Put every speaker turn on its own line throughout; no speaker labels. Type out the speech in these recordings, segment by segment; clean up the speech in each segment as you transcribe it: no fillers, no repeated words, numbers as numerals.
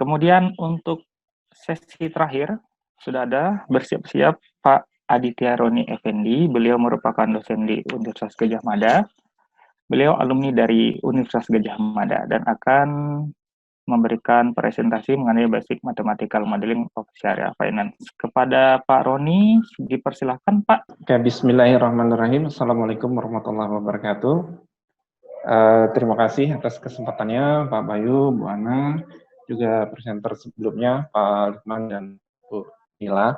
Kemudian untuk sesi terakhir sudah ada bersiap-siap Pak Aditya Roni Effendi. Beliau merupakan dosen di Universitas Gadjah Mada. Beliau alumni dari Universitas Gadjah Mada dan akan memberikan presentasi mengenai basic mathematical modeling of Sharia Finance. Kepada Pak Roni, dipersilahkan Pak.
Oke, bismillahirrahmanirrahim. Assalamualaikum warahmatullahi wabarakatuh. Terima kasih atas kesempatannya Pak Bayu, Bu Ana, juga presenter sebelumnya Pak Lukman dan Bu Nila.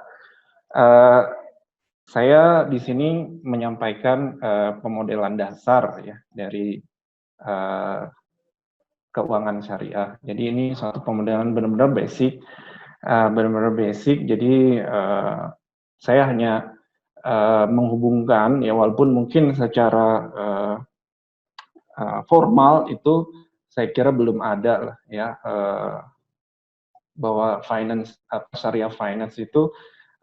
Saya di sini menyampaikan pemodelan dasar ya dari keuangan syariah. Jadi ini suatu pemodelan benar-benar basic, Jadi saya hanya menghubungkan ya, walaupun mungkin secara formal itu saya kira belum ada lah ya, bahwa finance syariah finance itu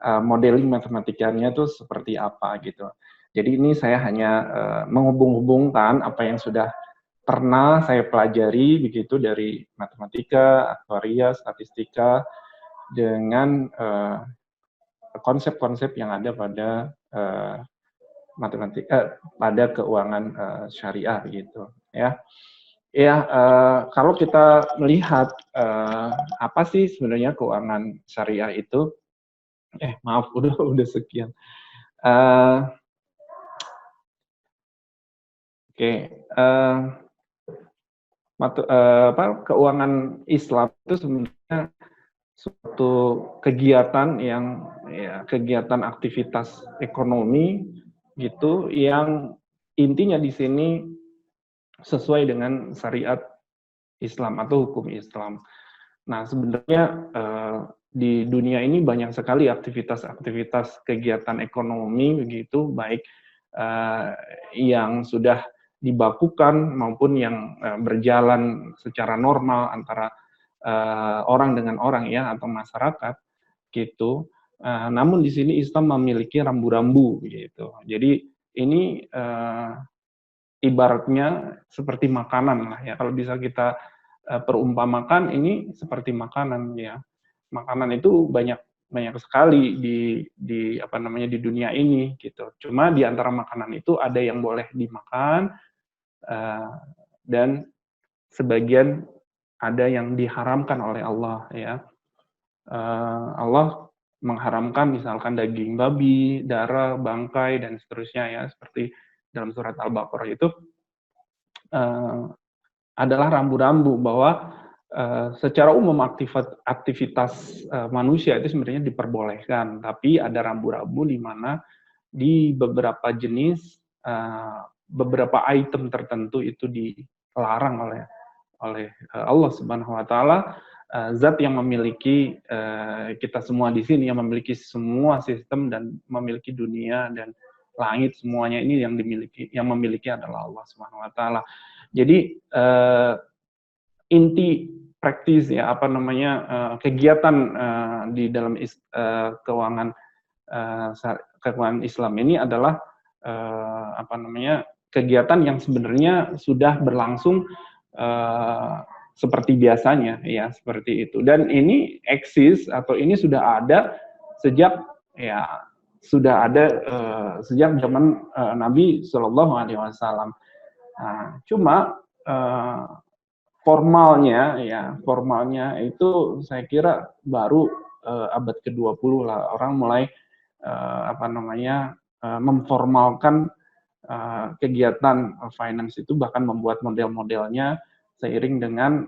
modeling matematikanya itu seperti apa gitu. Jadi ini saya hanya menghubung-hubungkan apa yang sudah pernah saya pelajari begitu dari matematika, aktuaria, statistika dengan konsep-konsep yang ada pada pada keuangan syariah begitu ya. Ya, kalau kita melihat apa sih sebenarnya keuangan syariah itu, maaf udah sekian. Keuangan Islam itu sebenarnya suatu kegiatan yang kegiatan aktivitas ekonomi gitu yang intinya di sini sesuai dengan syariat Islam atau hukum Islam. Nah, sebenarnya di dunia ini banyak sekali aktivitas-aktivitas kegiatan ekonomi begitu, baik yang sudah dibakukan maupun yang berjalan secara normal antara orang dengan orang ya, atau masyarakat gitu. Namun di sini Islam memiliki rambu-rambu gitu. Jadi ini ibaratnya seperti makanan lah ya. Kalau bisa kita perumpamakan, ini seperti makanan ya. Makanan itu banyak sekali di apa namanya di dunia ini gitu. Cuma di antara makanan itu ada yang boleh dimakan dan sebagian ada yang diharamkan oleh Allah ya. Allah mengharamkan misalkan daging babi, darah, bangkai dan seterusnya ya, seperti dalam surat Al-Baqarah itu adalah rambu-rambu bahwa secara umum aktivitas manusia itu sebenarnya diperbolehkan, tapi ada rambu-rambu di mana di beberapa jenis, beberapa item tertentu itu dilarang oleh Allah Subhanahu Wa Taala, zat yang memiliki kita semua di sini, yang memiliki semua sistem dan memiliki dunia dan langit, semuanya ini yang memiliki adalah Allah Subhanahu Wa Taala. Jadi inti praktis ya, apa namanya, kegiatan di dalam keuangan Islam ini adalah apa namanya, kegiatan yang sebenarnya sudah berlangsung seperti biasanya ya, seperti itu. Dan ini eksis atau ini sudah ada sejak sejak zaman Nabi Shallallahu Alaihi Wasallam. Cuma formalnya itu saya kira baru abad ke-20 lah orang mulai memformalkan kegiatan finance itu, bahkan membuat model-modelnya seiring dengan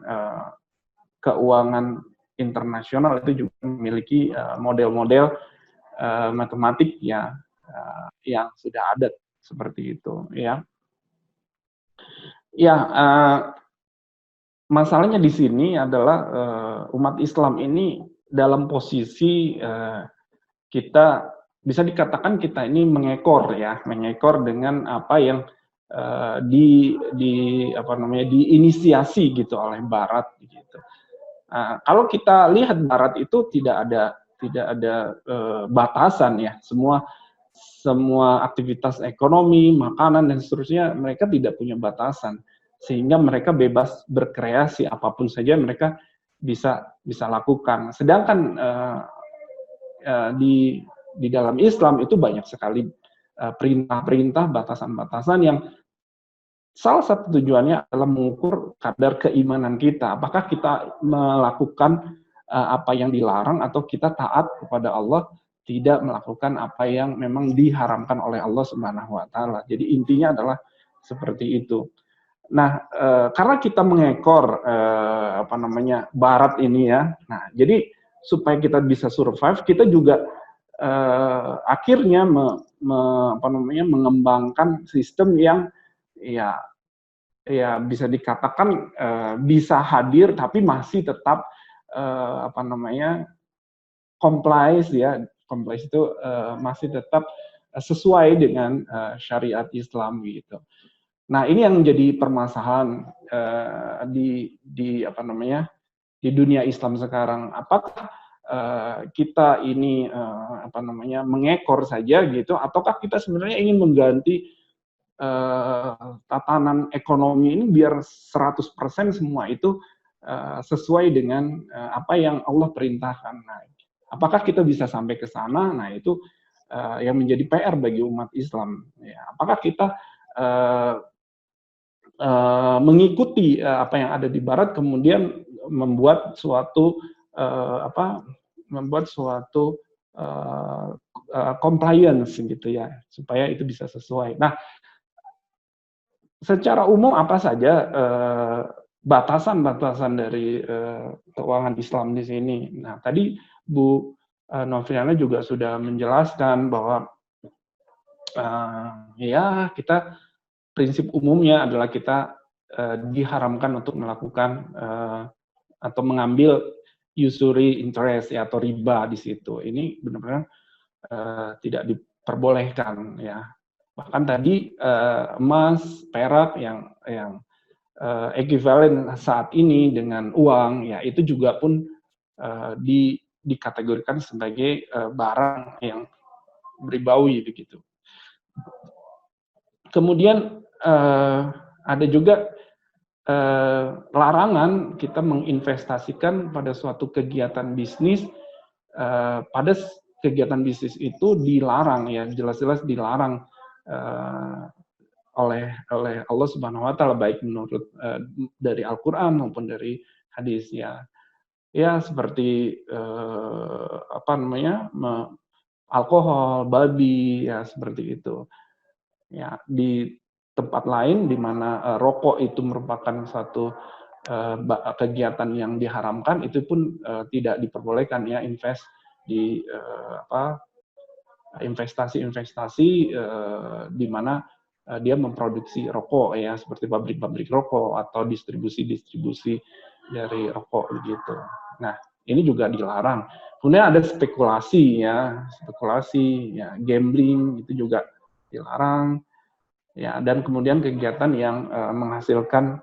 keuangan internasional itu juga memiliki model-model matematik ya yang sudah ada seperti itu ya. Ya, masalahnya di sini adalah umat Islam ini dalam posisi kita bisa dikatakan kita ini mengekor dengan apa yang diinisiasi gitu oleh Barat gitu. Kalau kita lihat Barat itu tidak ada batasan ya, semua aktivitas ekonomi, makanan dan seterusnya mereka tidak punya batasan, sehingga mereka bebas berkreasi apapun saja mereka bisa lakukan. Sedangkan di dalam Islam itu banyak sekali perintah-perintah, batasan-batasan yang salah satu tujuannya adalah mengukur kadar keimanan kita. Apakah kita melakukan apa yang dilarang atau kita taat kepada Allah, tidak melakukan apa yang memang diharamkan oleh Allah Subhanahu wa taala. Jadi intinya adalah seperti itu. Nah, karena kita mengekor apa namanya Barat ini ya. Nah, jadi supaya kita bisa survive, kita juga akhirnya apa namanya mengembangkan sistem yang ya bisa dikatakan bisa hadir tapi masih tetap apa namanya complies ya. Complies itu masih tetap sesuai dengan syariat Islam gitu. Nah, ini yang menjadi permasalahan di apa namanya di dunia Islam sekarang. Apakah kita ini apa namanya mengekor saja gitu, ataukah kita sebenarnya ingin mengganti tatanan ekonomi ini biar 100% semua itu sesuai dengan apa yang Allah perintahkan. Nah, apakah kita bisa sampai ke sana? Nah, itu yang menjadi PR bagi umat Islam. Ya, apakah kita mengikuti apa yang ada di Barat, kemudian membuat suatu compliance gitu ya, supaya itu bisa sesuai. Nah, secara umum apa saja batasan-batasan dari keuangan Islam di sini? Nah, tadi Bu Novriana juga sudah menjelaskan bahwa ya kita prinsip umumnya adalah kita diharamkan untuk melakukan atau mengambil usury interest ya, atau riba di situ. Ini benar-benar tidak diperbolehkan ya. Bahkan tadi emas, perak yang ekuivalen saat ini dengan uang ya, itu juga pun dikategorikan sebagai barang yang ribawi begitu. Kemudian ada juga larangan kita menginvestasikan pada suatu kegiatan bisnis. Pada kegiatan bisnis itu dilarang ya, jelas-jelas dilarang oleh Allah Subhanahu wa taala, baik menurut dari Al-Qur'an maupun dari hadis ya. Ya seperti apa namanya? Alkohol, babi ya, seperti itu. Ya, di tempat lain di mana rokok itu merupakan suatu kegiatan yang diharamkan, itu pun tidak diperbolehkan ya, invest di investasi-investasi di mana dia memproduksi rokok ya, seperti pabrik-pabrik rokok atau distribusi-distribusi dari rokok begitu. Nah, ini juga dilarang. Kemudian ada spekulasi ya, gambling itu juga dilarang. Ya, dan kemudian kegiatan yang menghasilkan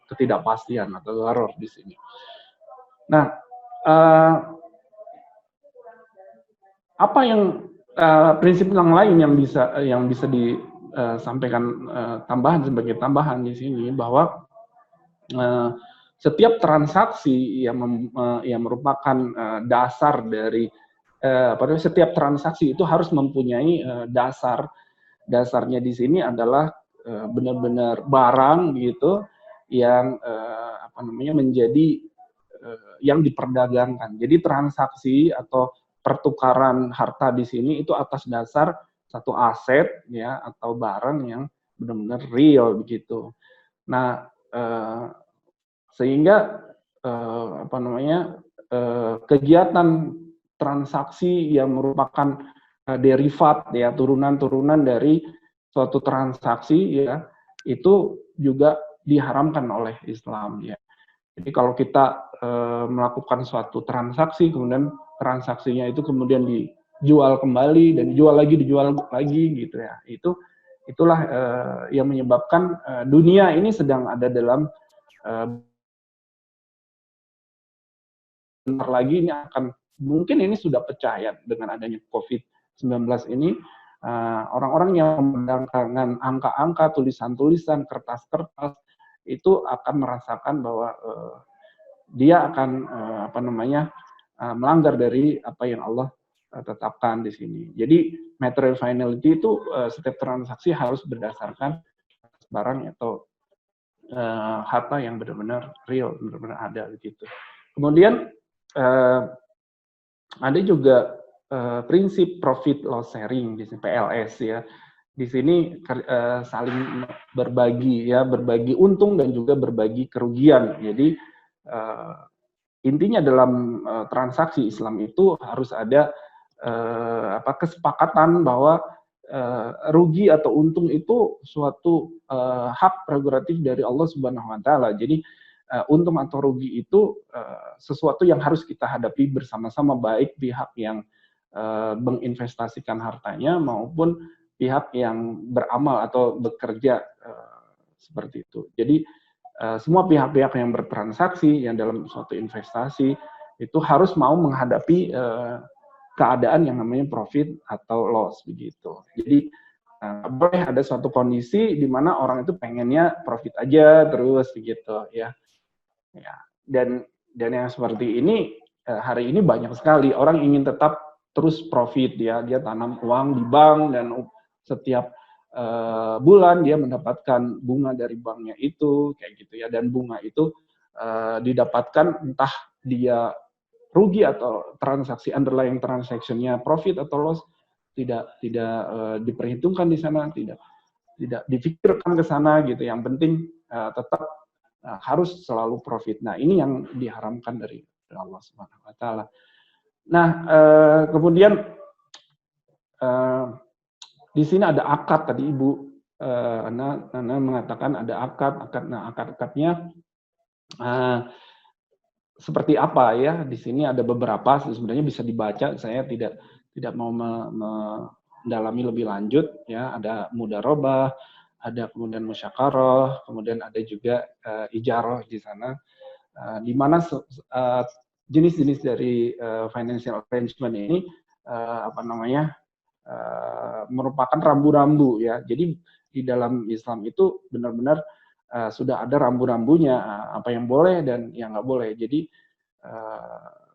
ketidakpastian atau gharar di sini. Nah, apa yang prinsip yang lain yang bisa disampaikan sebagai tambahan di sini, bahwa setiap transaksi yang merupakan dasar dari setiap transaksi itu harus mempunyai dasarnya di sini adalah benar-benar barang gitu yang menjadi yang diperdagangkan. Jadi transaksi atau pertukaran harta di sini itu atas dasar satu aset ya, atau barang yang benar-benar real begitu. Nah, sehingga kegiatan transaksi yang merupakan derivat ya, turunan-turunan dari suatu transaksi ya, itu juga diharamkan oleh Islam ya. Jadi kalau kita melakukan suatu transaksi, kemudian transaksinya itu kemudian dijual kembali dan dijual lagi gitu ya, itulah yang menyebabkan dunia ini sedang ada dalam bentar lagi ini akan, mungkin ini sudah pecah ya dengan adanya COVID-19 ini, orang-orang yang memperdagangkan angka-angka, tulisan-tulisan, kertas-kertas, itu akan merasakan bahwa dia akan melanggar dari apa yang Allah tetapkan di sini. Jadi material finality itu setiap transaksi harus berdasarkan barang atau harta yang benar-benar real, benar-benar ada gitu. Kemudian ada juga prinsip profit loss sharing di sini, PLS ya. Di sini saling berbagi ya, berbagi untung dan juga berbagi kerugian. Jadi intinya dalam transaksi Islam itu harus ada kesepakatan bahwa rugi atau untung itu suatu hak prerogatif dari Allah Subhanahu wa taala. Jadi untung atau rugi itu sesuatu yang harus kita hadapi bersama-sama, baik pihak yang menginvestasikan hartanya maupun pihak yang beramal atau bekerja seperti itu. Jadi semua pihak-pihak yang bertransaksi yang dalam suatu investasi itu harus mau menghadapi keadaan yang namanya profit atau loss begitu. Jadi boleh ada suatu kondisi di mana orang itu pengennya profit aja terus begitu ya. Ya. Dan yang seperti ini hari ini banyak sekali orang ingin tetap terus profit ya, dia tanam uang di bank dan setiap bulan dia mendapatkan bunga dari banknya itu kayak gitu ya, dan bunga itu didapatkan entah dia rugi atau transaksi underlying transaction-nya profit atau loss tidak diperhitungkan di sana, tidak dipikirkan ke sana gitu. Yang penting tetap harus selalu profit. Nah, ini yang diharamkan dari Allah Subhanahu wa taala. Nah, kemudian di sini ada akad tadi Ibu Ana mengatakan ada akad. Nah, akad-akadnya seperti apa ya? Di sini ada beberapa, sebenarnya bisa dibaca. Saya tidak mau mendalami lebih lanjut ya. Ada mudharabah, ada kemudian musyakarah, kemudian ada juga ijarah di sana, di mana jenis-jenis dari financial arrangement ini merupakan rambu-rambu ya. Jadi di dalam Islam itu benar-benar sudah ada rambu-rambunya, apa yang boleh dan yang nggak boleh. Jadi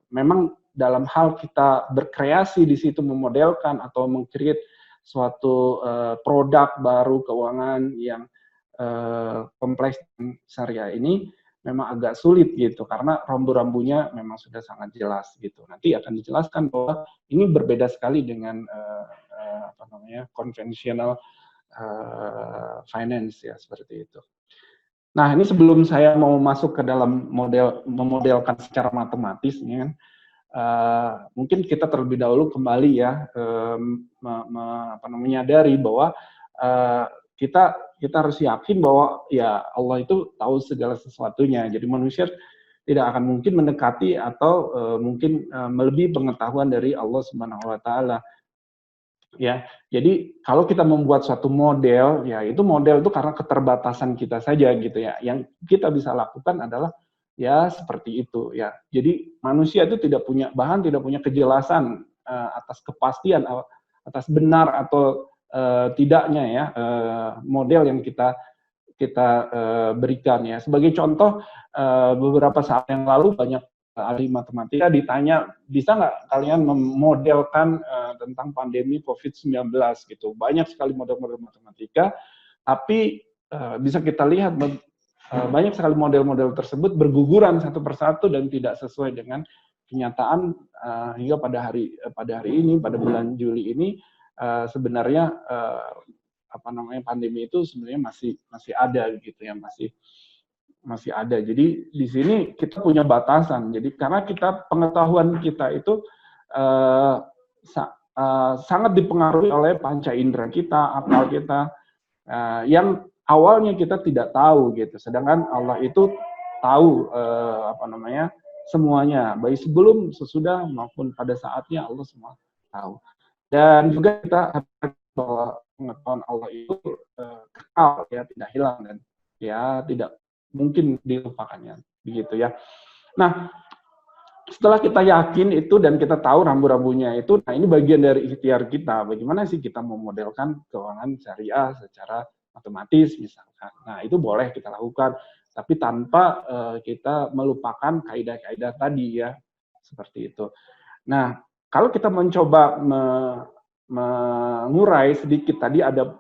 memang dalam hal kita berkreasi di situ, memodelkan atau meng-create suatu produk baru keuangan yang kompleks syariah ini memang agak sulit gitu, karena rambu-rambunya memang sudah sangat jelas gitu. Nanti akan dijelaskan bahwa ini berbeda sekali dengan konvensional finance ya, seperti itu. Nah, ini sebelum saya mau masuk ke dalam memodelkan secara matematis, ya, mungkin kita terlebih dahulu kembali ya menyadari bahwa kita harus yakin bahwa ya Allah itu tahu segala sesuatunya. Jadi manusia tidak akan mungkin mendekati atau mungkin melebihi pengetahuan dari Allah Subhanahu wa taala. Ya, jadi kalau kita membuat suatu model, ya itu model itu karena keterbatasan kita saja gitu ya. Yang kita bisa lakukan adalah ya seperti itu ya. Jadi manusia itu tidak punya kejelasan atas kepastian, atas benar atau tidaknya ya model yang kita berikan ya. Sebagai contoh, beberapa saat yang lalu banyak ahli matematika ditanya, bisa nggak kalian memodelkan tentang pandemi COVID-19 gitu. Banyak sekali model-model matematika, tapi bisa kita lihat banyak sekali model-model tersebut berguguran satu persatu dan tidak sesuai dengan kenyataan hingga pada hari ini, pada bulan Juli ini sebenarnya pandemi itu sebenarnya masih ada gitu ya, masih ada. Jadi di sini kita punya batasan. Jadi karena pengetahuan kita itu sangat dipengaruhi oleh panca indera kita, akal kita, yang awalnya kita tidak tahu gitu. Sedangkan Allah itu tahu semuanya, baik sebelum, sesudah maupun pada saatnya Allah semua tahu. Dan juga kita bahwa pengetahuan Allah itu kekal ya, tidak hilang dan ya tidak mungkin dilupakannya begitu ya. Nah, setelah kita yakin itu dan kita tahu rambu-rambunya itu, nah ini bagian dari ikhtiar kita. Bagaimana sih kita memodelkan keuangan syariah secara matematis misalkan. Nah, itu boleh kita lakukan. tapi tanpa kita melupakan kaidah-kaidah tadi ya, seperti itu. Nah, kalau kita mencoba mengurai sedikit tadi ada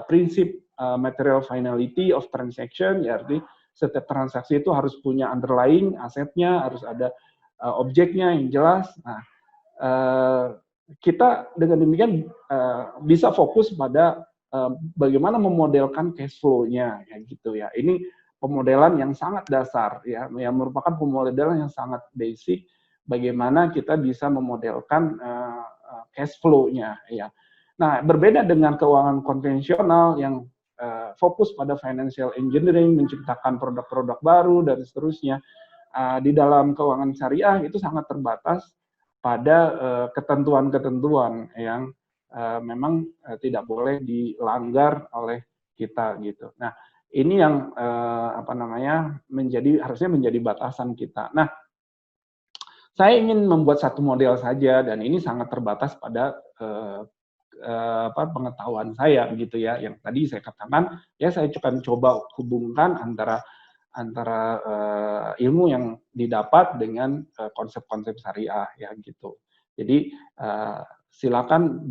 prinsip material finality of transaction, ya arti setiap transaksi itu harus punya underlying asetnya, harus ada objeknya yang jelas. Nah, kita dengan demikian bisa fokus pada bagaimana memodelkan cash flow-nya, ya gitu ya. Ini pemodelan yang sangat dasar, ya, yang merupakan pemodelan yang sangat basic. Bagaimana kita bisa memodelkan cash flow-nya, ya. Nah, berbeda dengan keuangan konvensional yang fokus pada financial engineering, menciptakan produk-produk baru dan seterusnya. Di dalam keuangan syariah itu sangat terbatas pada ketentuan-ketentuan yang memang tidak boleh dilanggar oleh kita gitu. Nah, ini yang harusnya menjadi batasan kita. Nah, saya ingin membuat satu model saja dan ini sangat terbatas pada pengetahuan saya gitu ya. Yang tadi saya katakan ya, saya akan coba hubungkan antara ilmu yang didapat dengan konsep-konsep syariah ya gitu. Jadi silakan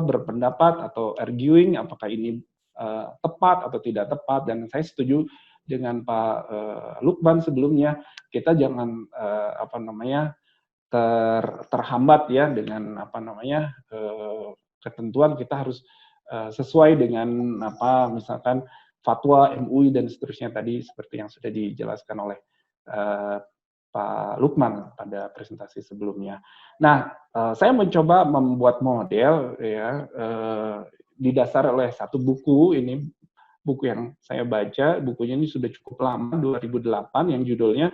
berpendapat atau arguing apakah ini tepat atau tidak tepat, dan saya setuju dengan Pak Lukman sebelumnya, kita jangan terhambat ya dengan ketentuan. Kita harus sesuai dengan misalkan fatwa MUI dan seterusnya tadi seperti yang sudah dijelaskan oleh Pak Lukman pada presentasi sebelumnya. Nah, saya mencoba membuat model ya didasar oleh satu buku. Ini buku yang saya baca, bukunya ini sudah cukup lama, 2008, yang judulnya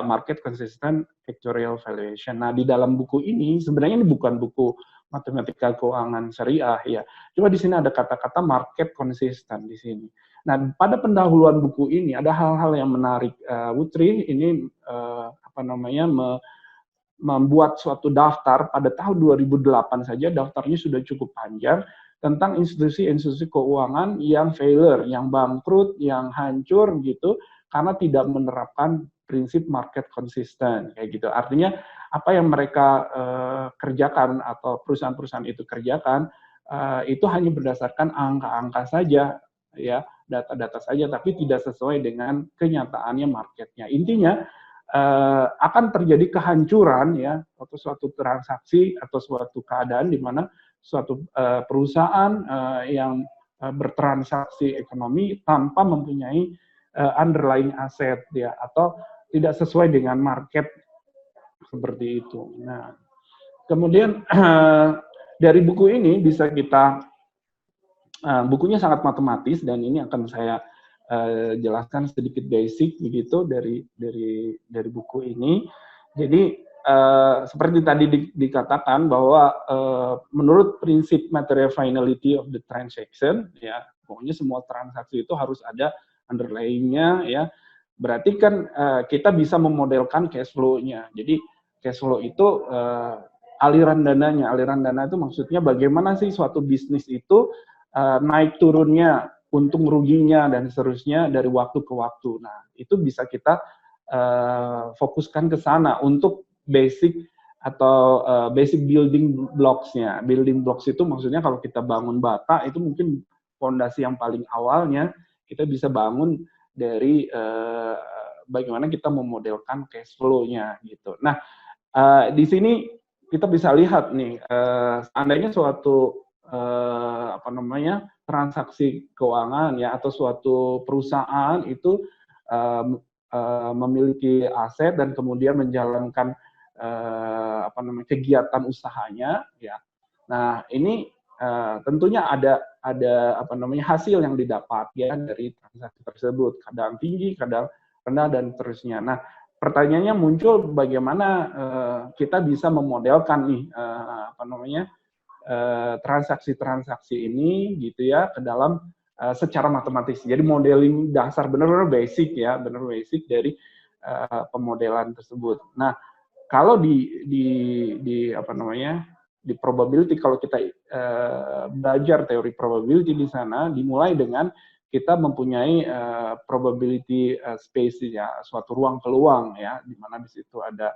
Market Consistent Actuarial Valuation. Nah, di dalam buku ini sebenarnya ini bukan buku matematika keuangan syariah ya. Cuma di sini ada kata-kata market consistent di sini. Nah, pada pendahuluan buku ini ada hal-hal yang menarik. Wutri ini membuat suatu daftar pada tahun 2008 saja, daftarnya sudah cukup panjang tentang institusi-institusi keuangan yang failure, yang bangkrut, yang hancur gitu karena tidak menerapkan prinsip market consistent kayak gitu. Artinya apa yang mereka kerjakan atau perusahaan-perusahaan itu kerjakan itu hanya berdasarkan angka-angka saja ya, data-data saja, tapi tidak sesuai dengan kenyataannya marketnya. Intinya akan terjadi kehancuran ya, atau suatu transaksi atau suatu keadaan di mana suatu perusahaan yang bertransaksi ekonomi tanpa mempunyai underlying aset ya, atau tidak sesuai dengan market seperti itu. Nah, kemudian dari buku ini bisa kita bukunya sangat matematis dan ini akan saya jelaskan sedikit basic begitu dari buku ini. Jadi seperti tadi dikatakan bahwa menurut prinsip material finality of the transaction ya, pokoknya semua transaksi itu harus ada underlying-nya ya. Berarti kan kita bisa memodelkan cash flow-nya. Jadi cash flow itu aliran dananya. Aliran dana itu maksudnya bagaimana sih suatu bisnis itu naik turunnya, untung ruginya dan seterusnya dari waktu ke waktu. Nah, itu bisa kita fokuskan ke sana untuk basic atau basic building blocks-nya. Building blocks itu maksudnya kalau kita bangun bata itu mungkin fondasi yang paling awalnya kita bisa bangun dari bagaimana kita memodelkan cash flow-nya gitu. Nah, di sini kita bisa lihat nih, seandainya suatu transaksi keuangan ya atau suatu perusahaan itu memiliki aset dan kemudian menjalankan kegiatan usahanya ya. Nah, ini tentunya ada hasil yang didapat ya dari transaksi tersebut, kadang tinggi, kadang rendah dan seterusnya. Nah, pertanyaannya muncul bagaimana kita bisa memodelkan nih transaksi-transaksi ini gitu ya ke dalam secara matematis. Jadi modeling dasar benar-benar basic ya, benar basic dari pemodelan tersebut. Nah, kalau di probability, kalau kita belajar teori probability di sana dimulai dengan kita mempunyai probability space ya, suatu ruang peluang ya, di mana di situ ada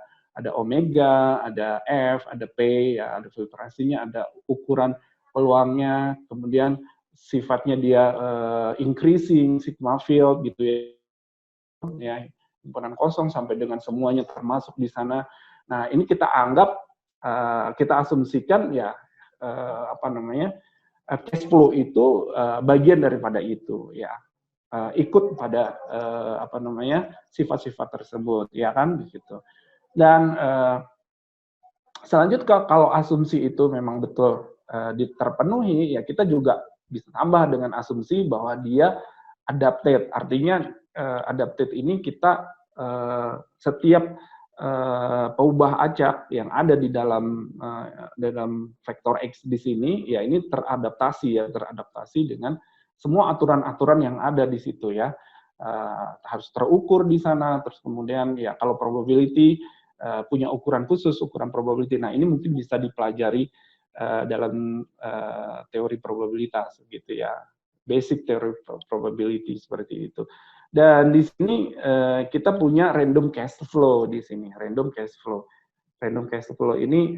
omega, ada F, ada P, ya, ada filtrasinya, ada ukuran peluangnya, kemudian sifatnya dia increasing sigma field gitu ya, himpunan kosong sampai dengan semuanya termasuk di sana. Nah, ini kita anggap, kita asumsikan ya apa namanya, cash flow itu bagian daripada itu ya, ikut pada apa namanya, sifat-sifat tersebut ya kan begitu. Dan selanjutnya kalau asumsi itu memang betul terpenuhi, ya kita juga bisa tambah dengan asumsi bahwa dia adapted. Artinya adapted ini kita setiap peubah acak yang ada di dalam vektor X di sini, ya ini teradaptasi dengan semua aturan-aturan yang ada di situ ya. Harus terukur di sana, terus kemudian ya kalau probability punya ukuran khusus, ukuran probability. Nah, ini mungkin bisa dipelajari dalam teori probabilitas gitu ya. Basic teori probability seperti itu. Dan di sini kita punya random cash flow di sini, random cash flow. Random cash flow ini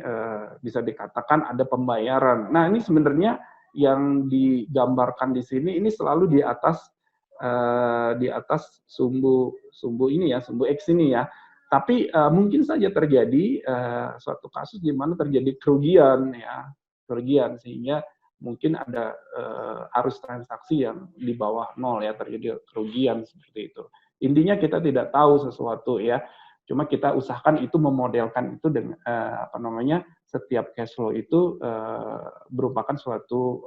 bisa dikatakan ada pembayaran. Nah, ini sebenarnya yang digambarkan di sini ini selalu di atas sumbu ini ya, sumbu X ini ya. Tapi mungkin saja terjadi suatu kasus di mana terjadi kerugian ya, kerugian sehingga mungkin ada arus transaksi yang di bawah nol ya, terjadi kerugian seperti itu. Intinya kita tidak tahu sesuatu ya, cuma kita usahakan itu memodelkan itu dengan apa namanya, setiap cash flow itu merupakan suatu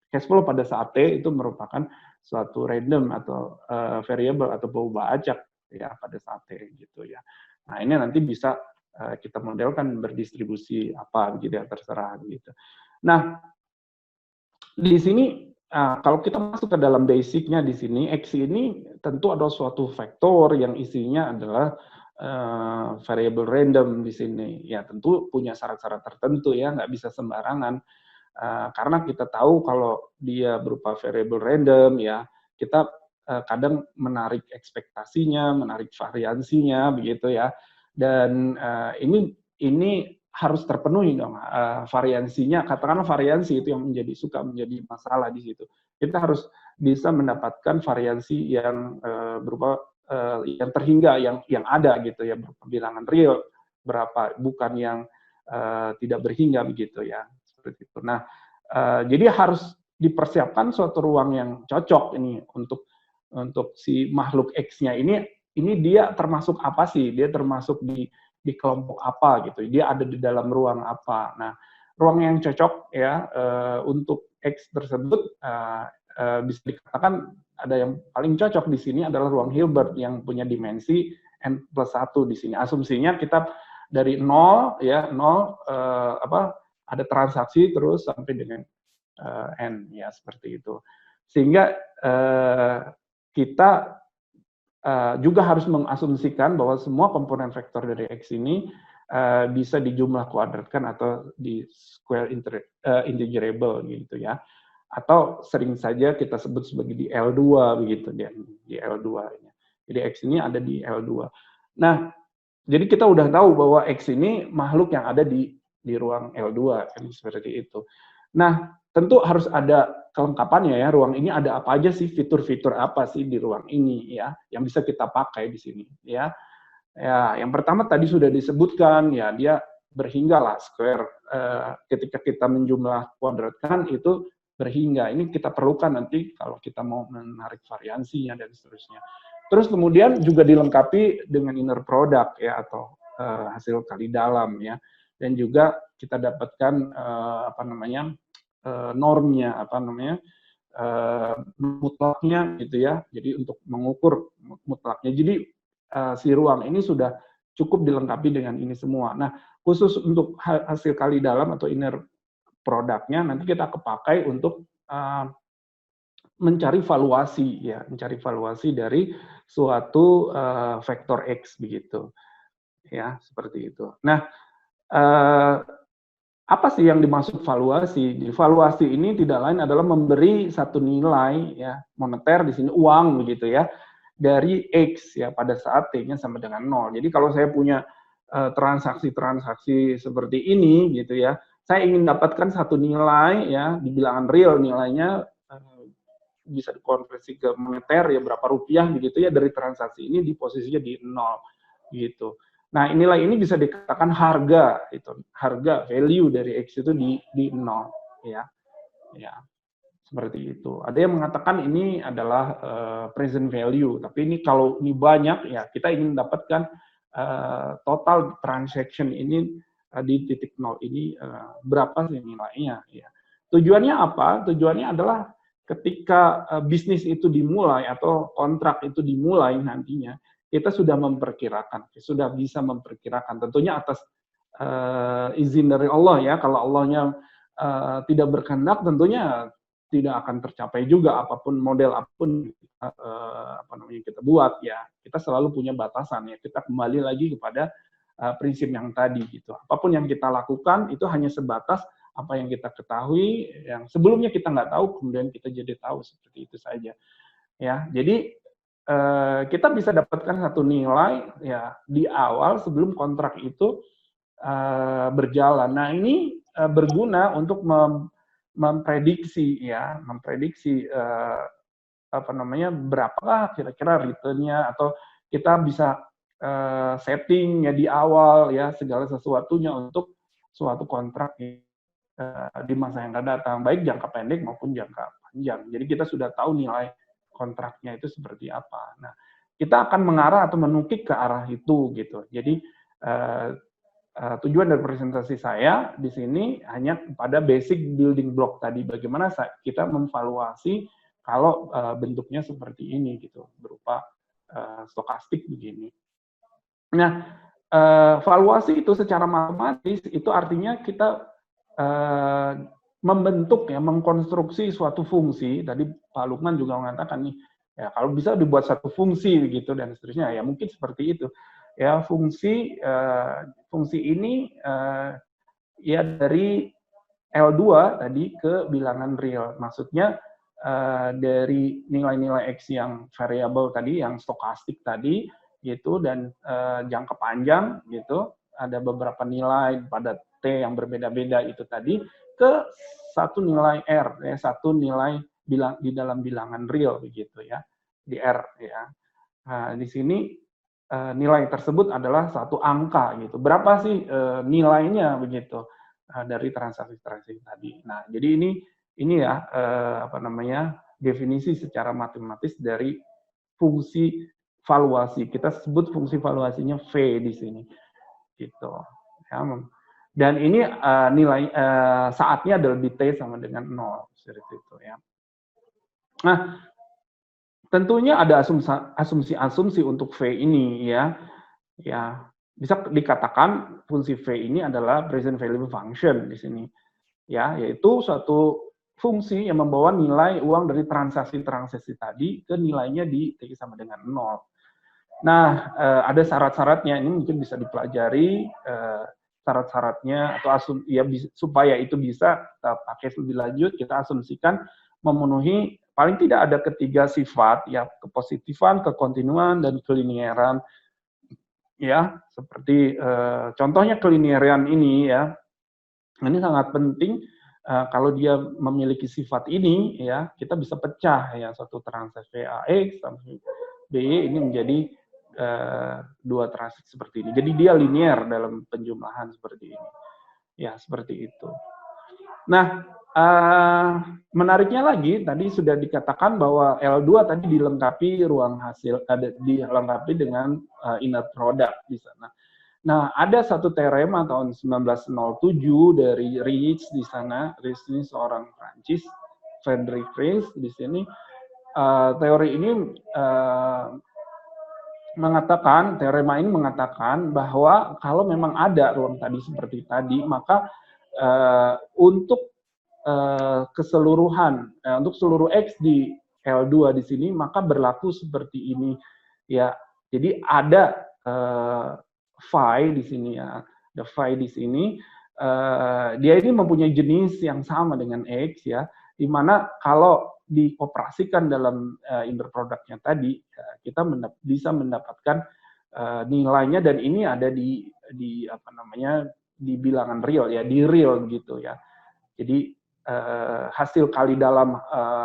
cash flow pada saat T itu merupakan suatu random atau variable atau perubahan acak ya pada saat T gitu ya. Nah, ini nanti bisa kita modelkan berdistribusi apa gitu ya, terserah gitu. Nah, di sini kalau kita masuk ke dalam basicnya di sini, X ini tentu ada suatu vektor yang isinya adalah variable random di sini. Ya tentu punya syarat-syarat tertentu ya, nggak bisa sembarangan. Karena kita tahu kalau dia berupa variable random ya, kita kadang menarik ekspektasinya, menarik variansinya begitu ya. Dan ini harus terpenuhi dong variansinya, katakanlah variansi itu yang menjadi masalah di situ. Kita harus bisa mendapatkan variansi yang berupa yang terhingga, yang ada gitu ya, bilangan real berapa, bukan yang tidak berhingga begitu ya, seperti itu. Nah, jadi harus dipersiapkan suatu ruang yang cocok ini untuk si makhluk X-nya ini dia termasuk apa sih? Dia termasuk di kelompok apa gitu, dia ada di dalam ruang apa. Nah, ruang yang cocok ya untuk X tersebut bisa dikatakan ada yang paling cocok di sini adalah ruang Hilbert yang punya dimensi n+1 di sini. Asumsinya kita dari 0 ya, 0 ada transaksi terus sampai dengan n ya, seperti itu. Sehingga kita juga harus mengasumsikan bahwa semua komponen vektor dari X ini bisa dijumlah kuadratkan atau di square integerable gitu ya. Atau sering saja kita sebut sebagai di L2 begitu, di L2. Jadi X ini ada di L2. Nah, jadi kita udah tahu bahwa X ini makhluk yang ada di ruang L2 kan, seperti itu. Nah, tentu harus ada kelengkapannya ya, ruang ini ada apa aja sih, fitur-fitur apa sih di ruang ini ya, yang bisa kita pakai di sini ya. Ya, yang pertama tadi sudah disebutkan ya, dia berhingga lah, square. Ketika kita menjumlah kuadratkan itu berhingga. Ini kita perlukan nanti kalau kita mau menarik variansinya dan seterusnya. Terus kemudian juga dilengkapi dengan inner product ya, atau hasil kali dalam ya. Dan juga kita dapatkan apa namanya, normnya, apa namanya, mutlaknya gitu ya. Jadi untuk mengukur mutlaknya. Jadi si ruang ini sudah cukup dilengkapi dengan ini semua. Nah, khusus untuk hasil kali dalam atau inner produknya nanti kita kepakai untuk mencari valuasi ya, mencari valuasi dari suatu vektor X begitu. Ya, seperti itu. Nah, Apa sih yang dimaksud valuasi? Jadi, valuasi ini tidak lain adalah memberi satu nilai ya moneter, di sini uang begitu ya, dari X ya pada saat T-nya sama dengan 0. Jadi kalau saya punya transaksi-transaksi seperti ini gitu ya, saya ingin dapatkan satu nilai ya di bilangan real, nilainya bisa dikonversi ke moneter ya berapa rupiah begitu ya dari transaksi ini di posisinya di 0 gitu. Nah, nilai ini bisa dikatakan harga itu, harga value dari X itu di 0 ya. Ya, seperti itu. Ada yang mengatakan ini adalah present value, tapi ini kalau ini banyak ya kita ingin mendapatkan total transaction ini di titik 0 ini berapa sih nilainya ya. Tujuannya apa? Tujuannya adalah ketika bisnis itu dimulai atau kontrak itu dimulai nantinya, kita sudah memperkirakan, sudah bisa memperkirakan. Tentunya atas izin dari Allah ya. Kalau Allahnya tidak berkehendak, tentunya tidak akan tercapai juga apapun model apapun apa namanya kita buat ya. Kita selalu punya batasan ya. Kita kembali lagi kepada prinsip yang tadi gitu. Apapun yang kita lakukan itu hanya sebatas apa yang kita ketahui, yang sebelumnya kita nggak tahu, kemudian kita jadi tahu, seperti itu saja. Ya, jadi kita bisa dapatkan satu nilai ya di awal sebelum kontrak itu berjalan. Nah, ini berguna untuk memprediksi ya, memprediksi apa namanya berapakah kira-kira return-nya, atau kita bisa setting ya di awal ya segala sesuatunya untuk suatu kontrak di masa yang akan datang, baik jangka pendek maupun jangka panjang. Jadi kita sudah tahu nilai kontraknya itu seperti apa. Nah, kita akan mengarah atau menukik ke arah itu gitu. Jadi tujuan dari presentasi saya di sini hanya pada basic building block tadi, bagaimana kita memvaluasi kalau bentuknya seperti ini gitu, berupa stokastik begini. Nah, valuasi itu secara matematis itu artinya kita membentuk ya, mengkonstruksi suatu fungsi. Tadi Pak Lukman juga mengatakan nih, ya kalau bisa dibuat satu fungsi gitu dan seterusnya, ya mungkin seperti itu. Ya fungsi ini ya dari L2 tadi ke bilangan real. Maksudnya dari nilai-nilai X yang variabel tadi, yang stokastik tadi gitu, dan jangka panjang gitu, ada beberapa nilai pada T yang berbeda-beda itu tadi, ke satu nilai R ya, satu nilai di dalam bilangan real begitu ya, di R ya. Nah, di sini nilai tersebut adalah satu angka gitu. Berapa sih nilainya begitu dari transaksi-transaksi tadi. Nah, jadi ini ya apa namanya definisi secara matematis dari fungsi valuasi. Kita sebut fungsi valuasinya V di sini, gitu. Ya, dan ini nilai saatnya adalah di T sama dengan 0, seperti itu ya. Nah, tentunya ada asumsi-asumsi untuk V ini ya. Ya, bisa dikatakan fungsi V ini adalah present value function di sini. Ya, yaitu suatu fungsi yang membawa nilai uang dari transaksi-transaksi tadi ke nilainya di T sama dengan 0. Nah, ada syarat-syaratnya, ini mungkin bisa dipelajari syarat-syaratnya atau supaya itu bisa kita pakai lebih lanjut, kita asumsikan memenuhi paling tidak ada ketiga sifat ya, kepositifan, kekontinuan, dan kelinieran. Ya, seperti contohnya kelinieran ini ya, ini sangat penting. Kalau dia memiliki sifat ini ya, kita bisa pecah ya satu transaksi AX sampai BY ini menjadi dua transaksi seperti ini. Jadi dia linear dalam penjumlahan seperti ini. Ya, seperti itu. Nah, menariknya lagi tadi sudah dikatakan bahwa L2 tadi dilengkapi ruang hasil, dilengkapi dengan inner product di sana. Nah, ada satu teorema tahun 1907 dari Ries di sana. Ries ini seorang Prancis, Frederick Ries di sini. Teori ini mengatakan, teorema ini mengatakan bahwa kalau memang ada ruang tadi seperti tadi, maka untuk keseluruhan, untuk seluruh X di L2 di sini, maka berlaku seperti ini. Ya, jadi ada phi di sini ya, ada phi di sini dia ini mempunyai jenis yang sama dengan X ya, di mana kalau dioperasikan dalam inner produknya tadi, kita bisa mendapatkan nilainya, dan ini ada di apa namanya, di bilangan real ya, di real gitu ya. Jadi hasil kali dalam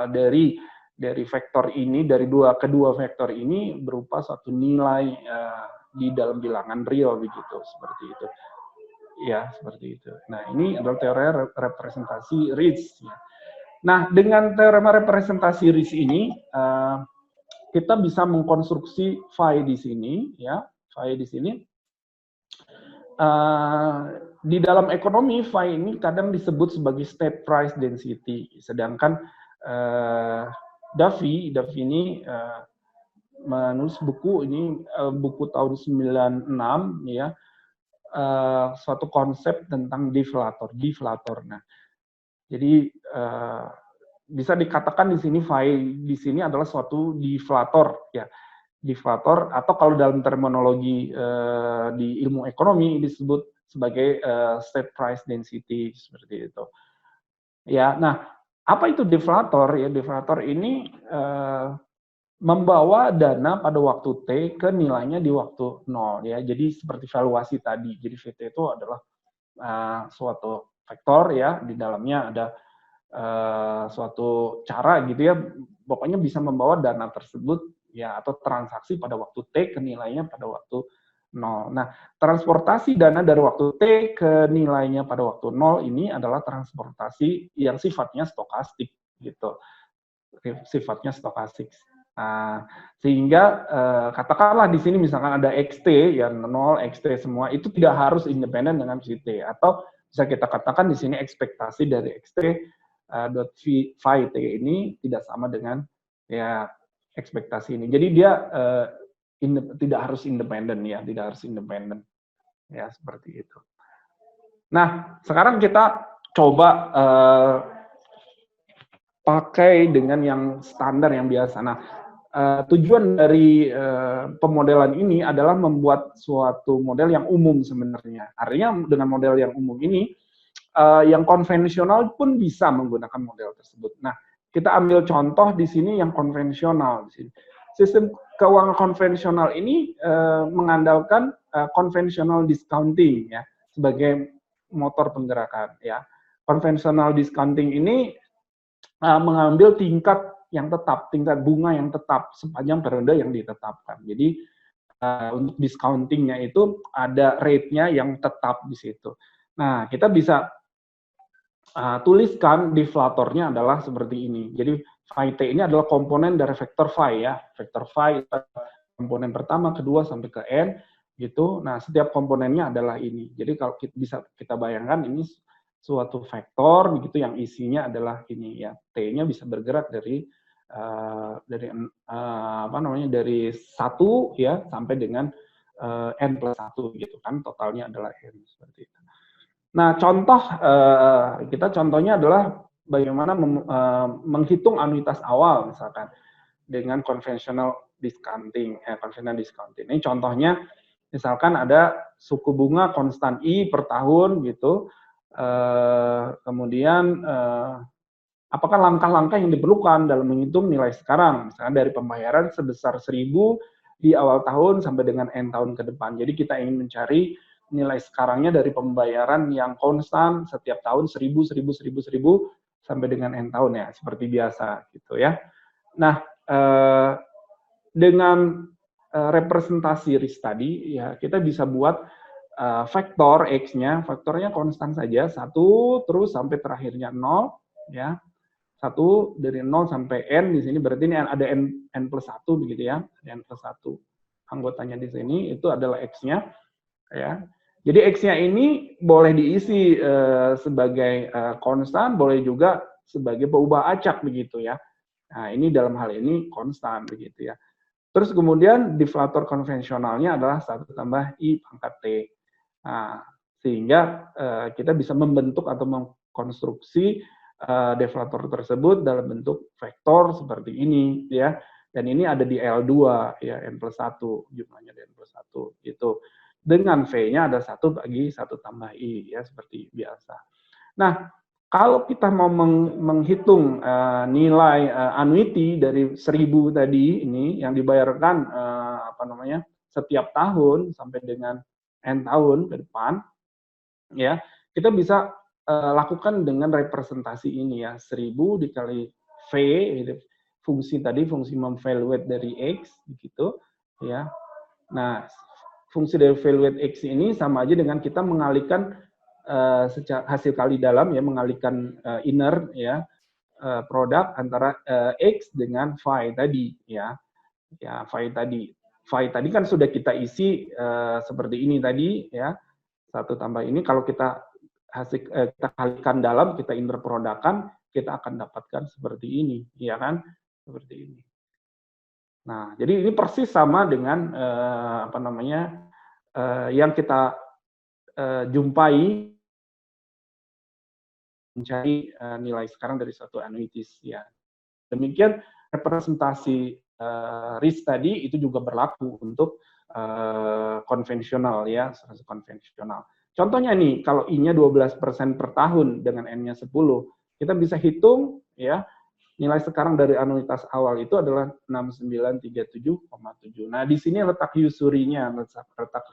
dari vektor ini, dari kedua vektor ini berupa suatu nilai di dalam bilangan real begitu, seperti itu. Ya, seperti itu. Nah, ini adalah teori representasi Ritz. Ya. Nah, dengan teorema representasi Ritz ini, kita bisa mengkonstruksi phi di sini, ya, phi di sini. Di dalam ekonomi, phi ini kadang disebut sebagai state price density, sedangkan Duffy ini menulis buku ini, buku tahun 96 ya, suatu konsep tentang deflator. Nah, jadi bisa dikatakan di sini phi di sini adalah suatu deflator ya. Deflator, atau kalau dalam terminologi di ilmu ekonomi disebut sebagai state price density, seperti itu. Ya, nah, apa itu deflator? Ya, deflator ini membawa dana pada waktu T ke nilainya di waktu 0 ya. Jadi seperti valuasi tadi. Jadi VT itu adalah suatu vektor ya, di dalamnya ada suatu cara gitu ya. Pokoknya bisa membawa dana tersebut ya, atau transaksi pada waktu T ke nilainya pada waktu 0. Nah, transportasi dana dari waktu T ke nilainya pada waktu 0 ini adalah transportasi yang sifatnya stokastik gitu. Sifatnya stokastik. Nah, sehingga katakanlah di sini misalkan ada XT yang 0, XT semua, itu tidak harus independen dengan VT, atau bisa kita katakan di sini ekspektasi dari XT dot phi T ini tidak sama dengan ya ekspektasi ini. Jadi dia tidak harus independen ya, tidak harus independen ya, seperti itu. Nah, sekarang kita coba pakai dengan yang standar, yang biasa. Nah, tujuan dari pemodelan ini adalah membuat suatu model yang umum sebenarnya. Artinya dengan model yang umum ini, yang konvensional pun bisa menggunakan model tersebut. Nah, kita ambil contoh di sini yang konvensional. Di sini. Sistem keuangan konvensional ini mengandalkan conventional discounting ya, sebagai motor penggerakan. Ya. Conventional discounting ini mengambil tingkat yang tetap, tingkat bunga yang tetap sepanjang periode yang ditetapkan. Jadi untuk discountingnya itu ada rate-nya yang tetap di situ. Nah, kita bisa tuliskan deflatornya adalah seperti ini. Jadi phi T ini adalah komponen dari vektor phi ya. Vektor phi komponen pertama, kedua sampai ke n gitu. Nah, setiap komponennya adalah ini. Jadi kalau kita bayangkan ini suatu vektor begitu yang isinya adalah ini ya. T-nya bisa bergerak dari dari 1 ya sampai dengan n plus 1 gitu kan, totalnya adalah n, seperti itu. Nah, contohnya adalah bagaimana menghitung anuitas awal misalkan dengan conventional discounting. Ini contohnya misalkan ada suku bunga konstan I per tahun gitu. Kemudian apakah langkah-langkah yang diperlukan dalam menghitung nilai sekarang, misalnya dari pembayaran sebesar 1.000 di awal tahun sampai dengan N tahun ke depan. Jadi kita ingin mencari nilai sekarangnya dari pembayaran yang konstan setiap tahun 1.000 sampai dengan N tahun ya, seperti biasa gitu ya. Nah, dengan representasi RIS tadi ya, kita bisa buat vektor X-nya, vektornya konstan saja, 1 terus sampai terakhirnya 0 ya. 1 dari 0 sampai N, di sini berarti ini ada N plus 1 begitu ya, N plus 1 anggotanya di sini, itu adalah X-nya ya. Jadi X-nya ini boleh diisi sebagai konstan, boleh juga sebagai peubah acak begitu ya. Nah, ini dalam hal ini konstan begitu ya. Terus kemudian deflator konvensionalnya adalah 1 tambah I pangkat T. Nah, sehingga kita bisa membentuk atau mengkonstruksi deflator tersebut dalam bentuk vektor seperti ini ya, dan ini ada di L2 ya, N plus 1 jumlahnya, N plus 1 gitu. dengan V-nya ada 1 bagi 1 tambah I, ya, seperti biasa. Nah, kalau kita mau menghitung nilai annuity dari 1.000 tadi ini yang dibayarkan setiap tahun sampai dengan N tahun ke depan, ya, kita bisa lakukan dengan representasi ini ya, 1.000 dikali V, fungsi tadi, fungsi memvaluate dari X, begitu, ya. Nah, fungsi dari valuate X ini sama aja dengan kita mengalihkan secara hasil kali dalam, ya, mengalihkan inner, ya, produk antara X dengan Y tadi, ya. Ya, Y tadi. Y tadi kan sudah kita isi seperti ini tadi, ya. 1 tambah ini kalau kita kita kalikan dalam, kita inner produkan, kita akan dapatkan seperti ini, ya kan? Seperti ini. Nah, jadi ini persis sama dengan yang kita jumpai mencari nilai sekarang dari suatu annuities, ya. Demikian representasi risk tadi itu juga berlaku untuk konvensional, ya, asuransi konvensional. Contohnya nih, kalau I-nya 12% per tahun dengan N-nya 10, kita bisa hitung, ya, nilai sekarang dari anuitas awal itu adalah 6937,7. Nah, di sini letak usurinya, letak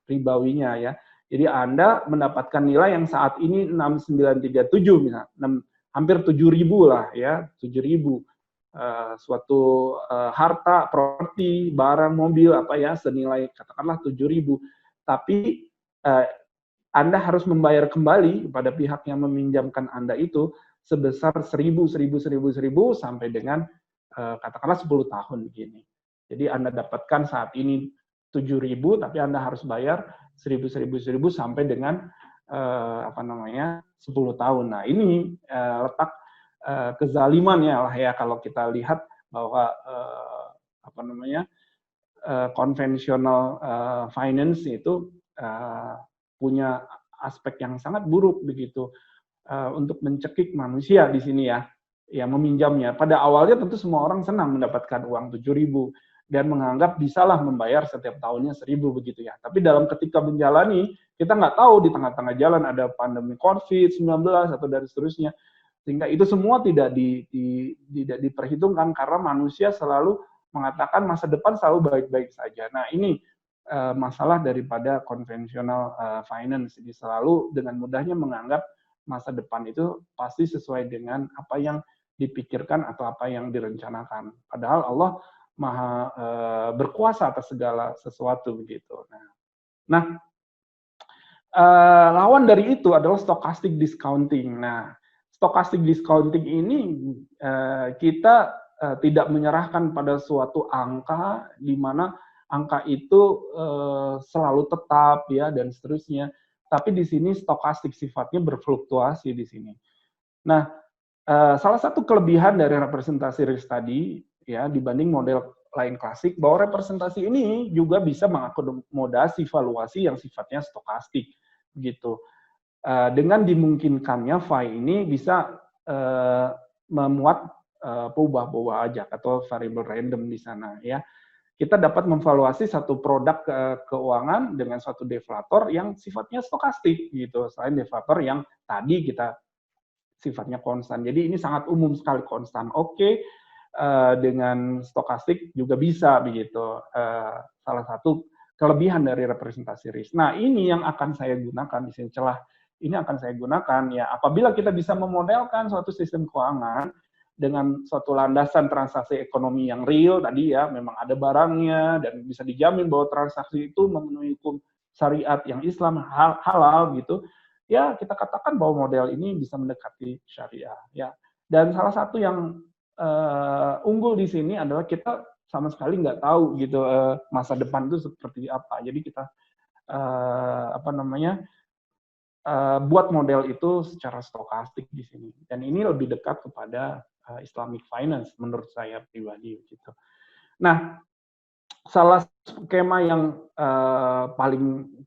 ribawinya, ya. Jadi Anda mendapatkan nilai yang saat ini 6937 misalnya, hampir 7.000 lah, ya, 7.000. Suatu harta, properti, barang, mobil, apa ya, senilai katakanlah 7.000. Tapi Anda harus membayar kembali kepada pihak yang meminjamkan Anda itu sebesar 1.000 sampai dengan katakanlah 10 tahun begini. Jadi Anda dapatkan saat ini 7.000, tapi Anda harus bayar 1.000 sampai dengan 10 tahun. Nah, ini letak kezalimannya lah, ya, kalau kita lihat bahwa konvensional finance itu punya aspek yang sangat buruk begitu untuk mencekik manusia di sini, ya, yang meminjamnya. Pada awalnya tentu semua orang senang mendapatkan uang 7.000 dan menganggap bisalah membayar setiap tahunnya 1.000 begitu, ya. Tapi dalam ketika menjalani, kita nggak tahu di tengah-tengah jalan ada pandemi COVID-19 atau dari seterusnya, sehingga itu semua tidak diperhitungkan karena manusia selalu mengatakan masa depan selalu baik-baik saja. Nah, ini masalah daripada konvensional finance. Jadi selalu dengan mudahnya menganggap masa depan itu pasti sesuai dengan apa yang dipikirkan atau apa yang direncanakan. Padahal Allah Maha berkuasa atas segala sesuatu begitu. Nah, lawan dari itu adalah stochastic discounting. Nah, stochastic discounting ini kita tidak menyerahkan pada suatu angka di mana angka itu selalu tetap, ya, dan seterusnya. Tapi di sini stokastik sifatnya berfluktuasi di sini. Nah, salah satu kelebihan dari representasi risk tadi, ya, dibanding model lain klasik, bahwa representasi ini juga bisa mengakomodasi valuasi yang sifatnya stokastik, gitu. Dengan dimungkinkannya phi ini bisa memuat peubah-peubah ajak atau variable random di sana, ya. Kita dapat memvaluasi satu produk keuangan dengan suatu deflator yang sifatnya stokastik, gitu. Selain deflator yang tadi kita sifatnya konstan. Jadi ini sangat umum sekali, konstan. Oke, dengan stokastik juga bisa begitu. Salah satu kelebihan dari representasi risk. Nah, ini yang akan saya gunakan di sini, celah ini akan saya gunakan, ya, apabila kita bisa memodelkan suatu sistem keuangan dengan suatu landasan transaksi ekonomi yang real tadi, ya, memang ada barangnya dan bisa dijamin bahwa transaksi itu memenuhi hukum syariat yang Islam halal gitu, ya, kita katakan bahwa model ini bisa mendekati syariah, ya. Dan salah satu yang unggul di sini adalah kita sama sekali nggak tahu gitu masa depan itu seperti apa. Jadi kita buat model itu secara stokastik di sini. Dan ini lebih dekat kepada Islamic finance menurut saya pribadi gitu. Nah, salah skema yang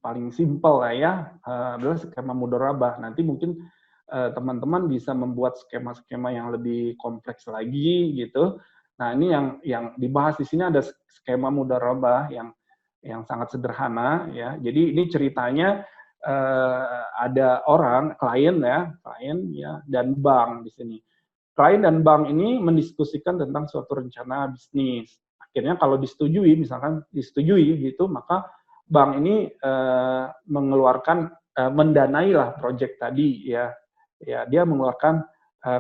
paling simpel lah, ya, adalah skema mudharabah. Nanti mungkin teman-teman bisa membuat skema-skema yang lebih kompleks lagi gitu. Nah, ini yang dibahas di sini ada skema mudharabah yang yang sangat sederhana ya. Jadi ini ceritanya ada orang klien ya dan bank di sini. Klien dan bank ini mendiskusikan tentang suatu rencana bisnis. Akhirnya kalau disetujui, misalkan disetujui gitu, maka bank ini mengeluarkan mendanai lah proyek tadi ya. Ya, dia mengeluarkan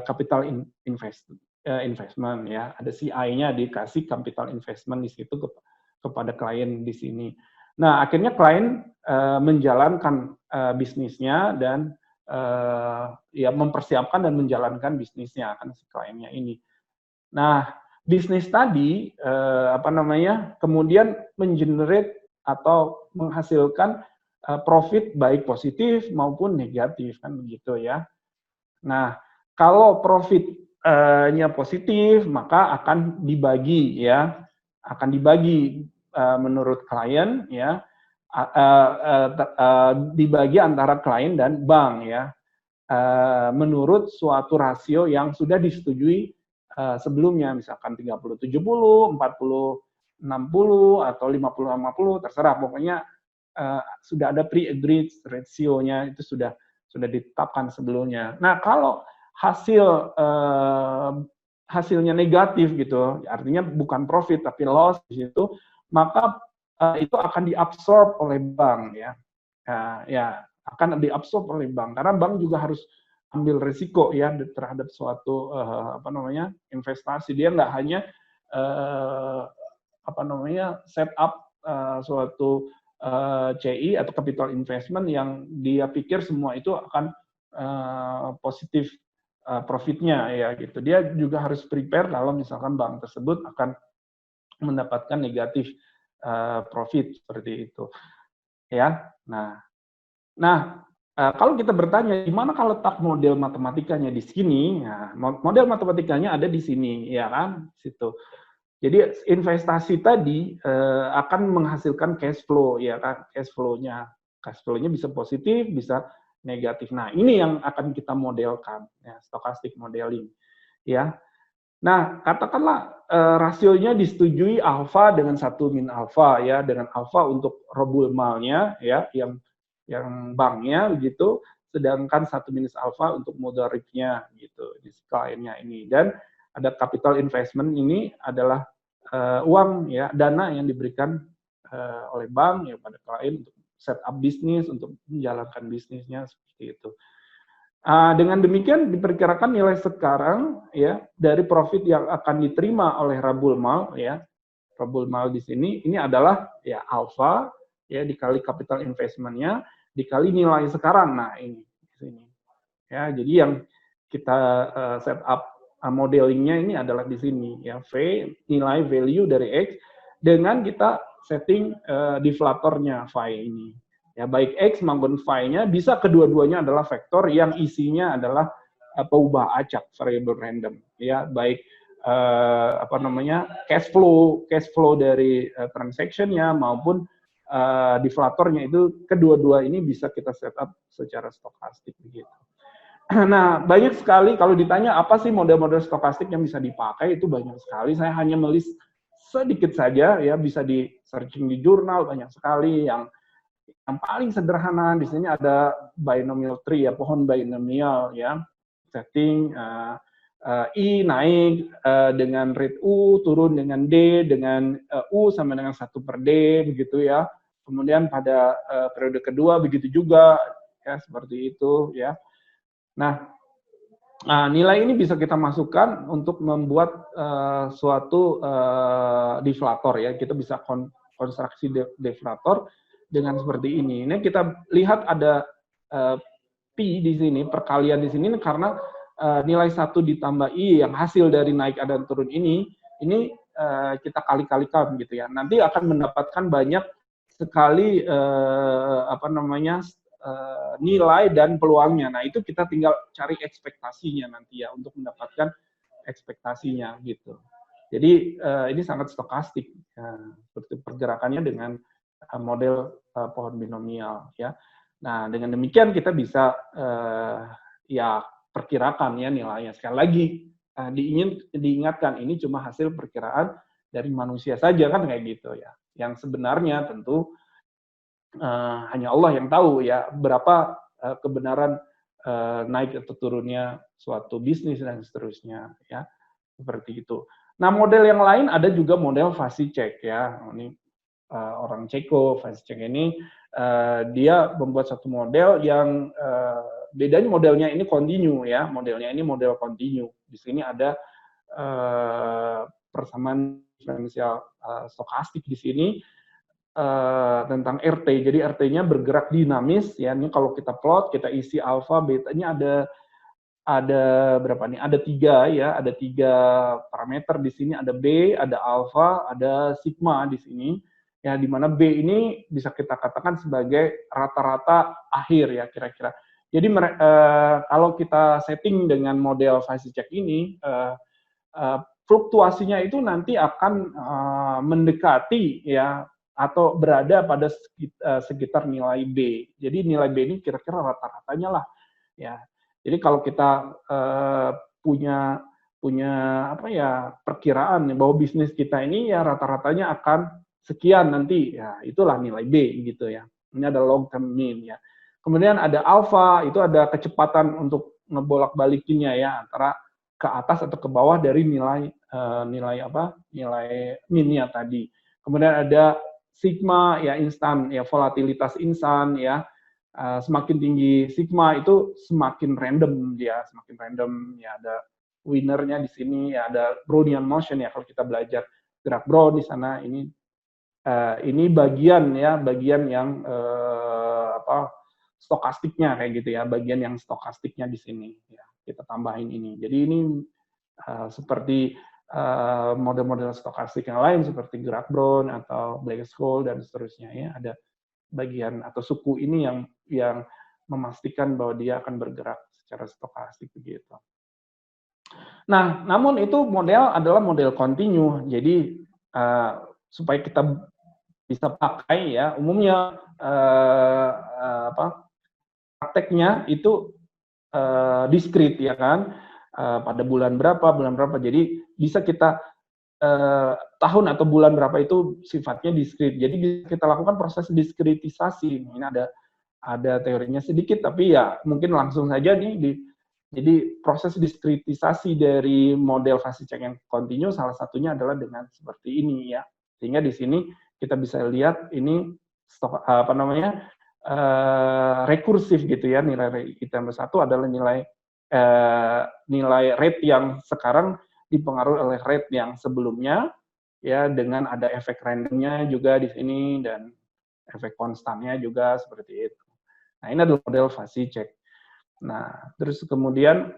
capital investment ya. Ada CI-nya dikasih capital investment di situ kepada klien di sini. Nah, akhirnya klien menjalankan bisnisnya dan ya mempersiapkan dan menjalankan bisnisnya kan si kliennya ini. Nah, bisnis tadi kemudian mengenerate atau menghasilkan profit baik positif maupun negatif kan begitu ya. Nah, kalau profitnya positif maka akan dibagi ya, akan dibagi menurut klien ya, dibagi antara klien dan bank ya, menurut suatu rasio yang sudah disetujui sebelumnya, misalkan 30-70, 40-60, atau 50-50, terserah, pokoknya sudah ada pre-agreed ratio-nya, itu sudah ditetapkan sebelumnya. Nah, kalau hasilnya negatif gitu, artinya bukan profit tapi loss di situ, maka itu akan diabsorb oleh bank ya. Ya, akan diabsorb oleh bank karena bank juga harus ambil risiko ya terhadap suatu investasi. Dia nggak hanya set up suatu CI atau capital investment yang dia pikir semua itu akan positif profitnya ya gitu. Dia juga harus prepare kalau misalkan bank tersebut akan mendapatkan negatif profit seperti itu ya. Nah, kalau kita bertanya gimana kalau letak model matematikanya di sini, nah, model matematikanya ada di sini ya kan, situ. Jadi investasi tadi akan menghasilkan cash flow ya kan, cash flow-nya bisa positif, bisa negatif. Nah, ini yang akan kita modelkan ya, stochastic modeling ya. Nah, katakanlah rasionya disetujui alfa dengan 1 min alfa ya, dengan alfa untuk robul malnya ya, yang banknya begitu, sedangkan 1 minus alfa untuk modal risk-nya gitu di kliennya ini. Dan ada capital investment ini adalah uang ya, dana yang diberikan oleh bank ya pada klien untuk set up bisnis, untuk menjalankan bisnisnya seperti itu. Dengan demikian diperkirakan nilai sekarang ya dari profit yang akan diterima oleh Rabul Mal ya. Rabul Mal di sini ini adalah ya alfa ya dikali capital investment-nya dikali nilai sekarang. Nah, ini di sini. Ya, jadi yang kita set up modelingnya ini adalah di sini ya, V nilai value dari X dengan kita setting deflatornya phi ini. Ya, baik X maupun phi-nya bisa kedua-duanya adalah vektor yang isinya adalah peubah acak variable random ya, baik cash flow dari transaction-nya maupun deflatornya, itu kedua-dua ini bisa kita set up secara stokastik begitu. Nah, banyak sekali kalau ditanya apa sih model-model stokastik yang bisa dipakai, itu banyak sekali. Saya hanya melis sedikit saja ya, bisa di searching di jurnal banyak sekali. Yang paling sederhana di sini ada binomial tree ya, pohon binomial ya. Setting I naik dengan rate U, turun dengan D, dengan U sama dengan 1 per D begitu ya. Kemudian pada periode kedua begitu juga ya, seperti itu ya. Nah, nilai ini bisa kita masukkan untuk membuat suatu deflator ya. Kita bisa konstruksi deflator dengan seperti ini. Ini kita lihat ada P di sini, perkalian di sini karena nilai 1 ditambah I yang hasil dari naik dan turun ini kita kali-kalikan gitu ya. Nanti akan mendapatkan banyak sekali nilai dan peluangnya. Nah, itu kita tinggal cari ekspektasinya nanti ya untuk mendapatkan ekspektasinya gitu. Jadi ini sangat stokastik seperti pergerakannya dengan model pohon binomial ya. Nah, dengan demikian kita bisa ya perkirakan ya nilainya. Sekali lagi diingatkan ini cuma hasil perkiraan dari manusia saja kan kayak gitu ya. Yang sebenarnya tentu hanya Allah yang tahu ya berapa kebenaran naik atau turunnya suatu bisnis dan seterusnya ya, seperti itu. Nah, model yang lain ada juga model Vasicek ya. Ini orang Ceko, Vasicek ini dia membuat satu model yang bedanya modelnya ini continue ya, modelnya ini model continue. Di sini ada persamaan diferensial stokastik di sini tentang RT. Jadi RT-nya bergerak dinamis ya. Ini kalau kita plot, kita isi alfa, betanya ada berapa nih? Ada 3 ya, ada 3 parameter di sini, ada B, ada alfa, ada sigma di sini. Ya, di mana B ini bisa kita katakan sebagai rata-rata akhir ya kira-kira. Jadi kalau kita setting dengan model Vasicek ini, fluktuasinya itu nanti akan mendekati ya atau berada pada sekitar nilai B. Jadi nilai B ini kira-kira rata-ratanya lah ya. Jadi kalau kita punya apa ya perkiraan bahwa bisnis kita ini ya rata-ratanya akan sekian nanti ya, itulah nilai B gitu ya. Ini ada long term mean ya. Kemudian ada alpha, itu ada kecepatan untuk ngebolak-balikinnya ya antara ke atas atau ke bawah dari nilai minnya tadi. Kemudian ada sigma ya instan ya, volatilitas instan ya. Semakin tinggi sigma itu semakin random dia, semakin random ya, ada winnernya di sini ya, ada Brownian motion ya kalau kita belajar gerak Brown di sana. Ini bagian yang stokastiknya kayak gitu ya, bagian yang stokastiknya di sini ya, kita tambahin ini. Jadi ini seperti model-model stokastik yang lain seperti gerak Brown atau Black-Scholes dan seterusnya ya, ada bagian atau suku ini yang memastikan bahwa dia akan bergerak secara stokastik begitu. Nah, namun itu model adalah model continue. Jadi supaya kita bisa pakai ya, umumnya prakteknya itu diskrit ya kan, pada bulan berapa. Jadi bisa kita tahun atau bulan berapa itu sifatnya diskrit. Jadi bisa kita lakukan proses diskritisasi. Ini ada teorinya sedikit, tapi ya mungkin langsung saja nih. Jadi proses diskritisasi dari model Vasicek yang kontinu salah satunya adalah dengan seperti ini ya. Sehingga di sini kita bisa lihat ini rekursif gitu ya. Nilai I tambah 1 adalah nilai rate yang sekarang dipengaruhi oleh rate yang sebelumnya ya, dengan ada efek randomnya juga di sini dan efek konstannya juga seperti itu. Nah, ini adalah model Vasicek. Nah, terus kemudian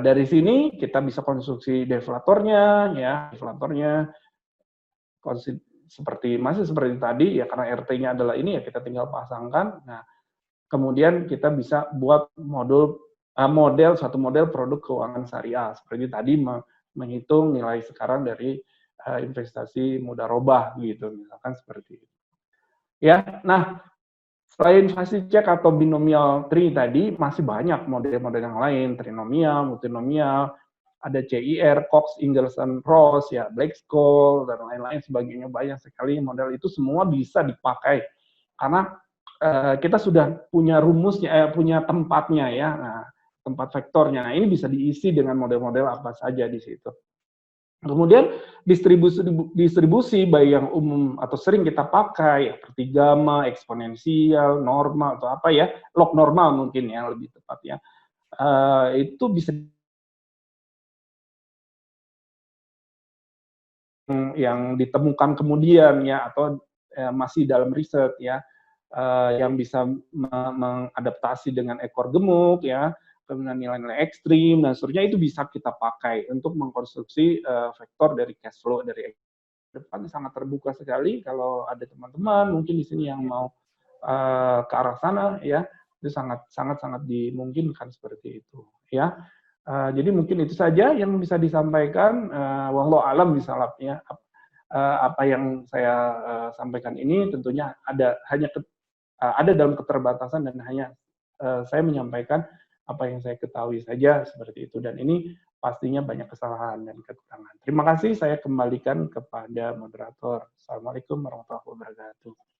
dari sini kita bisa konstruksi deflatornya ya, masih seperti tadi ya, karena RT-nya adalah ini ya, kita tinggal pasangkan. Nah, kemudian kita bisa buat satu model produk keuangan syariah seperti tadi, menghitung nilai sekarang dari investasi mudharabah gitu, misalkan seperti itu. Ya, nah selain Vasicek atau binomial tree tadi masih banyak model-model yang lain, trinomial, multinomial, ada CIR, Cox, Ingerson, Ross, ya Black-Scholes dan lain-lain sebagainya, banyak sekali model itu, semua bisa dipakai karena kita sudah punya rumusnya, punya tempatnya ya. Nah, tempat vektornya. Nah, ini bisa diisi dengan model-model apa saja di situ. Kemudian distribusi baik yang umum atau sering kita pakai seperti gamma, eksponensial, normal atau apa ya, log normal mungkin ya lebih tepat ya. Itu bisa yang ditemukan kemudian ya, atau masih dalam riset ya, yang bisa mengadaptasi dengan ekor gemuk ya, kemudian nilai-nilai ekstrim dan seterusnya, itu bisa kita pakai untuk mengkonstruksi vektor dari cash flow dari depan. Sangat terbuka sekali kalau ada teman-teman mungkin di sini yang mau ke arah sana ya, itu sangat dimungkinkan seperti itu ya. Jadi mungkin itu saja yang bisa disampaikan. Wallahu alam bisawab ya. Apa yang saya sampaikan ini tentunya ada dalam keterbatasan dan hanya saya menyampaikan apa yang saya ketahui saja seperti itu, dan ini pastinya banyak kesalahan dan kekurangan. Terima kasih, saya kembalikan kepada moderator. Assalamualaikum warahmatullahi wabarakatuh.